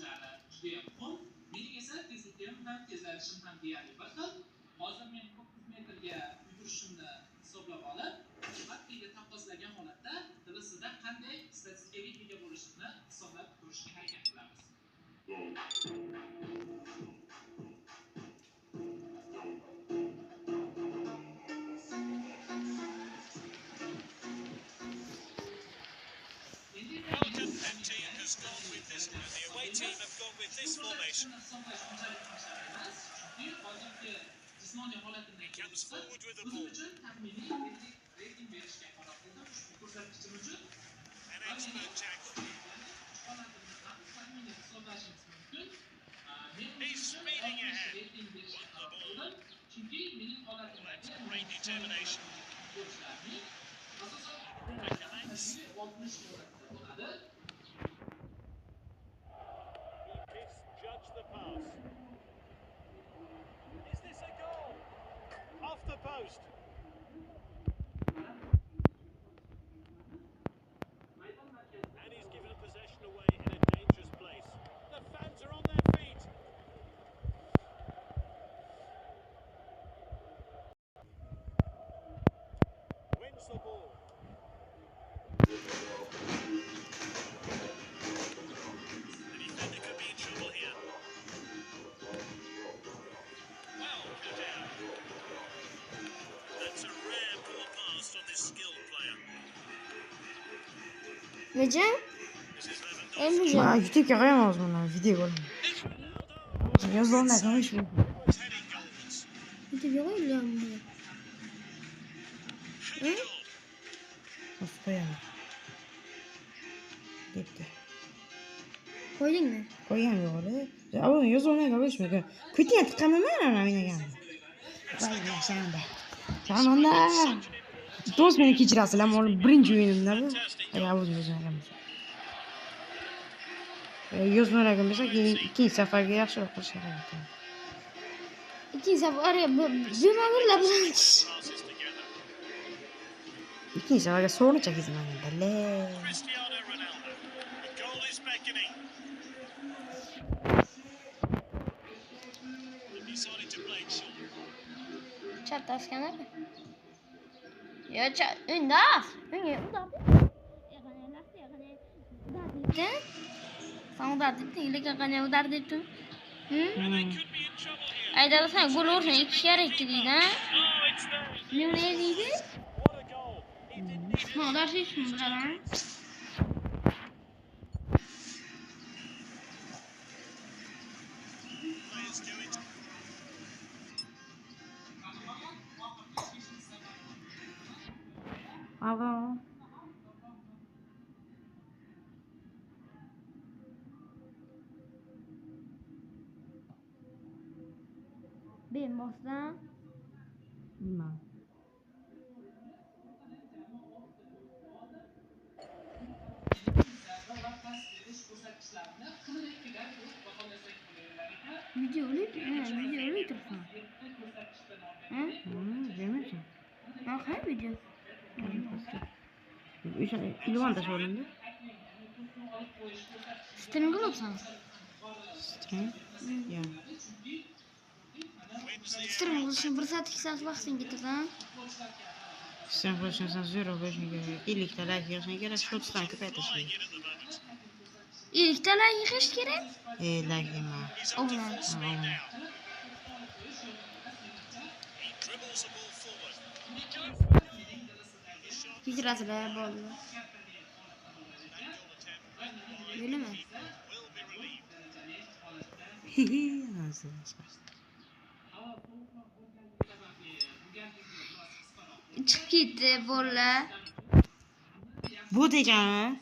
ishlari juda ham muhim. Mening esa tezlikim ham tezlanishim ham deyarli bir xil. Hozir men 900 metrga yugurishimni hisoblab olib, battiga taqqoslagan holatda TBSda qanday statistikaga ega bo'lishini hisoblab ko'rishga harakat qilamiz. The away team have gone with this formation. He comes forward with the ball. An expert tackle. He's speeding ahead. Won the ball. That's great determination. Misjudged the pass. Is this a goal? Off the post. And he's given possession away in a dangerous place. The fans are on their feet. Wins the ball. Necem? Emre. Ma YouTube'ga qo'yamiz buni video bo'ladi. Yozuvlar nima ish bu? YouTube'ga qo'yilganmi? Qo'yamiz. Debdi. Qo'ydingmi? Qo'ygan yo'g'ri. Avval yozuvlar qo'yishmagan. Kuting tiqaman ana o'ynagan. Voy yashanda. Sharmanda. Do'st meni kechirasizlar, men birinchi o'yinimda bu. O'zimiz. Yozmalarga bo'lsa, ikkinchi safarga yaxshiroq qilish kerak. İkinci safarga bemalollar bilan ikkinchi safarga sovrin chakizman endi. Cristiano Ronaldo. The goal is beckoning. Decided to play it short. Chat taskanlar. Ya chat undas. Unga undas. Sen udar dedin, ilk kanya udar dedin. Ayda sen gol olursan iki kere iki değil ha? Ne diydi? Ne kadar şey şimdi lan? Alo. Ben bossam. Bilmem. Video öyle dursun. Hı? Görmüyorsun. Ha, hangi video? İlvan da sorundu. Stream kılırsan. Stream? Ya. Stream kılışın bir saat 2 saat vaktin getir ha. Sen kılışın zero verişine göre. İllikte like yerine göre şotstan köpetesi. İlk tane yıkış gerek. Like yeme. Oğlan. Hiç razıla bu oldu. Öyle mi? Nasıl? Çık gitti bolla. Bu diyeceğim.